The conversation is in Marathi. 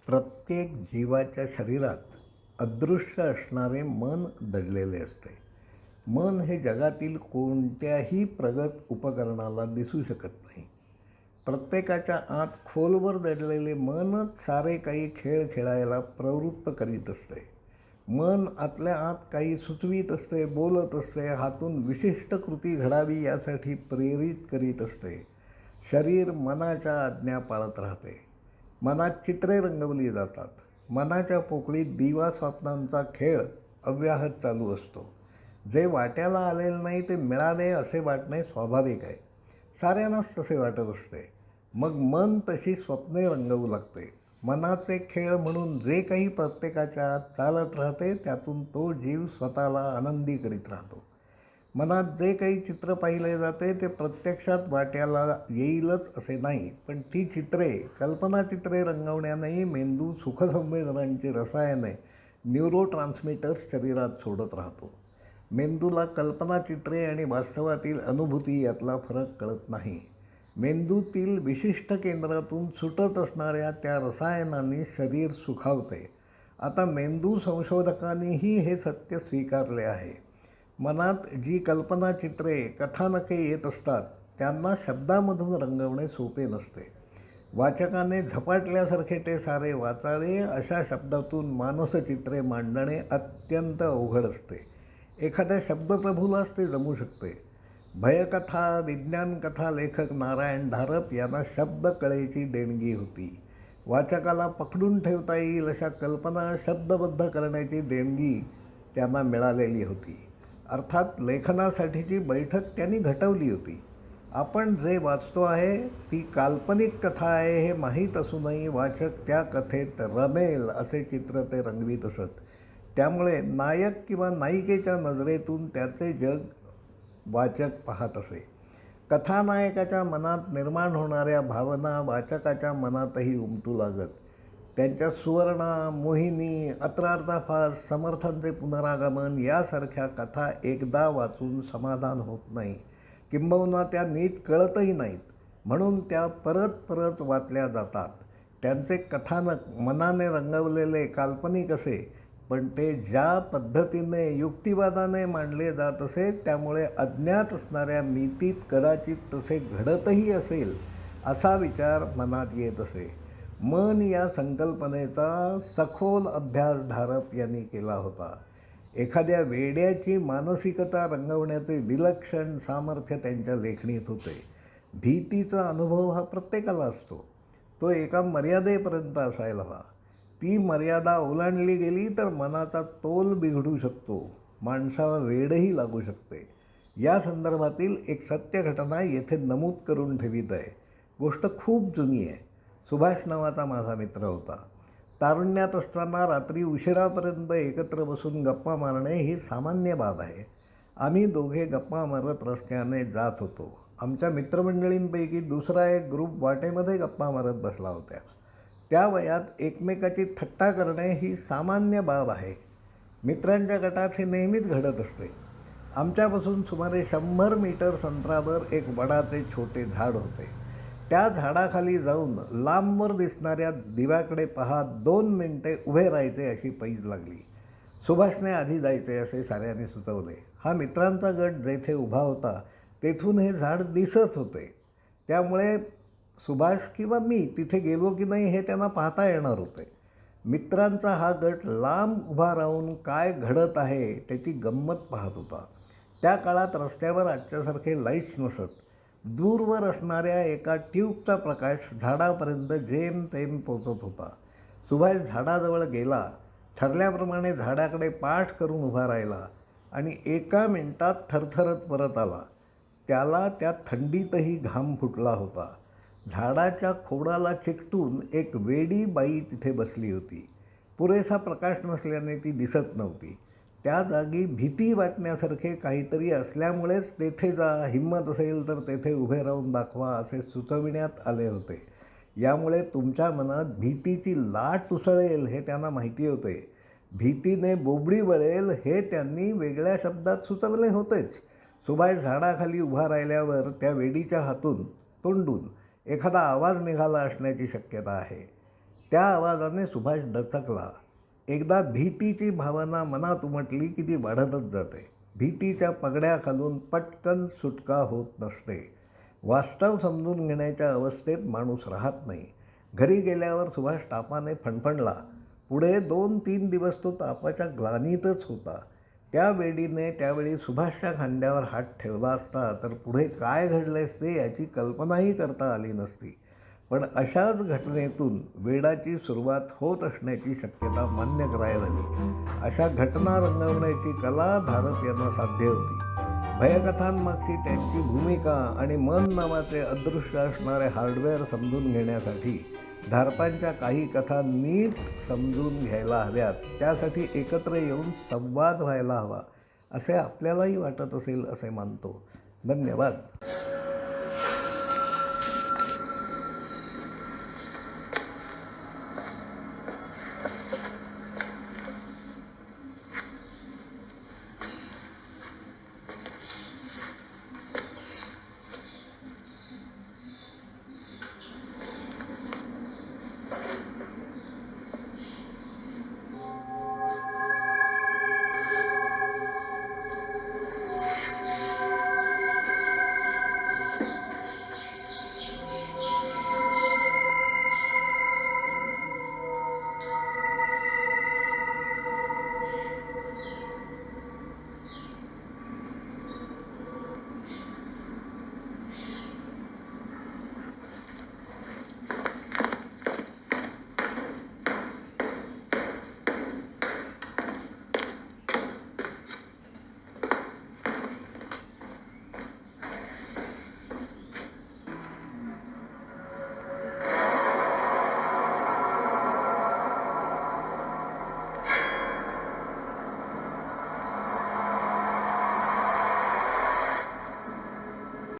प्रत्येक जीवाच्या शरीरात अदृश्य असणारे मन दडलेले असते. मन हे जगातील कोणत्याही प्रगत उपकरणाला दिसू शकत नाही. प्रत्येकाच्या आत खोलवर दडलेले मनच सारे काही खेळ खेळायला प्रवृत्त करीत असते. मन आतल्या आत काही सुचवीत असते, बोलत असते, हातून विशिष्ट कृती घडावी यासाठी प्रेरित करीत असते. शरीर मनाच्या आज्ञा पाळत राहते. मनात चित्रे रंगवली जातात. मनाच्या पोकळीत दिवा स्वप्नांचा खेळ अव्याहत चालू असतो. जे वाट्याला आलेलं नाही ते मिळाले असे वाटणे स्वाभाविक आहे. साऱ्यांनाच तसे वाटत असते. मग मन तशी स्वप्ने रंगवू लागते. मनाचे खेळ म्हणून जे काही प्रत्येकाच्या आत चालत राहते त्यातून तो जीव स्वतःला आनंदी करीत राहतो. मनात जे काही चित्र पाहिले जाते ते प्रत्यक्षात वाट्याला येईलच असे नाही, पण ती चित्रे, कल्पनाचित्रे रंगवण्यानेही मेंदू सुखसंवेदनांची रसायने, न्यूरोट्रान्समीटर्स शरीरात सोडत राहतो. मेंदूला कल्पनाचित्रे आणि वास्तवातील अनुभूती यातला फरक कळत नाही. मेंदूतील विशिष्ट केंद्रातून सुटत असणाऱ्या त्या रसायनांनी शरीर सुखावते. आता मेंदू संशोधकांनीही हे सत्य स्वीकारले आहे. मनात जी कल्पनाचित्रे, कथानके येत असतात त्यांना शब्दामधून रंगवणे सोपे नसते. वाचकाने झपाटल्यासारखे ते सारे वाचावे अशा शब्दातून मानसचित्रे मांडणे अत्यंत अवघड असते. एखाद्या शब्दप्रभूलाच ते जमू शकते. भयकथा, विज्ञानकथा लेखक नारायण धारप यांना शब्दकळेची देणगी होती. वाचकाला पकडून ठेवता येईल अशा कल्पना शब्दबद्ध करण्याची देणगी त्यांना मिळालेली होती. अर्थात लेखनासाठीची बैठक त्यांनी घटवली होती. आपण जे वाचतो आहे ती काल्पनिक कथा आहे हे माहीत असूनही वाचक त्या कथेत रमेल असे चित्र ते रंगवीत असत. त्यामुळे नायक किंवा नायिकेच्या नजरेतून त्याचे जग वाचक पाहत असे. कथानायकाच्या मनात निर्माण होणाऱ्या भावना वाचकाच्या मनातही उमटू लागत. त्यांच्या सुवर्णा, मोहिनी, अत्रार्थाफास, समर्थांचे पुनरागमन यासारख्या कथा एकदा वाचून समाधान होत नाही, किंबहुना त्या नीट कळतही नाहीत, म्हणून त्या परत परत वाचल्या जातात. त्यांचे कथानक मनाने रंगवलेले काल्पनिक असे, पण ते ज्या पद्धतीने युक्तिवादाने मांडले जात असे त्यामुळे अज्ञात असणाऱ्या मितीत कदाचित तसे घडतही असेल असा विचार मनात येत असे. मन या संकल्पनेचा सखोल अभ्यास धारप यांनी केला होता. एखाद्या वेड्याची मानसिकता रंगवण्याचे विलक्षण सामर्थ्य त्यांच्या लेखणीत होते. भीतीचा अनुभव हा प्रत्येकाला असतो. तो एका मर्यादेपर्यंत असायला हवा. ती मर्यादा ओलांडली गेली तर मनाचा तोल बिघडू शकतो, माणसाला वेडही लागू शकते. या संदर्भातील एक सत्य घटना येथे नमूद करून ठेवीत आहे. गोष्ट खूप जुनी आहे. सुभाष नावाचा माझा मित्र होता. तारुण्यात असताना रात्री उशिरापर्यंत एकत्र बसून गप्पा मारणे ही सामान्य बाब आहे. आम्ही दोघे गप्पा मारत रस्त्याने जात होतो. आमच्या मित्रमंडळींपैकी दुसरा एक ग्रुप वाटेमध्ये गप्पा मारत बसला होता. त्या वयात एकमेकाची थट्टा करणे ही सामान्य बाब आहे. मित्रांच्या गटात हे नेहमीच घडत असते. आमच्यापासून सुमारे 100 मीटर अंतरावर एक वडाचे छोटे झाड होते. त्या झाडाखाली जाऊन लांबवर दिसणाऱ्या दिव्याकडे पाहत 2 मिनिटे उभे राहायचे अशी पैज लागली. सुभाषने आधी जायचे असे साऱ्यांनी सुचवले. हा मित्रांचा गट जेथे उभा होता तेथून हे झाड दिसत होते. त्यामुळे सुभाष किंवा मी तिथे गेलो की नाही हे त्यांना पाहता येणार होते. मित्रांचा हा गट लांब उभा राहून काय घडत आहे त्याची गंमत पाहत होता. त्या काळात रस्त्यावर आजच्यासारखे लाईट्स नसत. दूरवर असणाऱ्या एका ट्यूबचा प्रकाश झाडापर्यंत जेमतेम पोचत होता. सुभाष झाडाजवळ गेला, ठरल्याप्रमाणे झाडाकडे पाठ करून उभा राहिला आणि एका मिनिटात थरथरत परत आला. त्याला त्या थंडीतही घाम फुटला होता. झाडाच्या खोडाला चिकटून एक वेडी बाई तिथे बसली होती. पुरेसा प्रकाश नसल्याने ती दिसत नव्हती. त्या जागी भीती वाटण्यासारखे काहीतरी असल्यामुळेच तेथे जा, हिंमत असेल तर तेथे उभे राहून दाखवा असे सुचविण्यात आले होते. यामुळे तुमच्या मनात भीतीची लाट उसळेल हे त्यांना माहिती होते. भीतीने बोबडी वळेल हे त्यांनी वेगळ्या शब्दात सुचवले होतेच. सुभाष झाडाखाली उभा राहिल्यावर त्या वेडीच्या हातून, तोंडून एखादा आवाज निघाला असण्याची शक्यता आहे. त्या आवाजाने सुभाष डचकला. एकदा भीतीची भावना मनात उमटली की ती वाढतच जाते. भीतीच्या पगड्याखालून पटकन सुटका होत नसते. वास्तव समजून घेण्याच्या अवस्थेत माणूस राहत नाही. घरी गेल्यावर सुभाष तापाने फणफणला. पुढे 2-3 दिवस तो तापाच्या ग्लानीतच होता. त्यावेळी सुभाषच्या खांद्यावर हात ठेवला असता तर पुढे काय घडले असते याची कल्पनाही करता आली नसती. पण अशाच घटनेतून वेडाची सुरुवात होत असण्याची शक्यता मान्य करायला हवी. अशा घटना रंगवण्याची कला धारप यांना साध्य होती. भयकथांमागची त्यांची भूमिका आणि मन नावाचे अदृश्य असणारे हार्डवेअर समजून घेण्यासाठी धारपांच्या काही कथा नीट समजून घ्यायला हव्यात. त्यासाठी एकत्र येऊन संवाद व्हायला हवा असे आपल्यालाही वाटत असेल असे मानतो. धन्यवाद.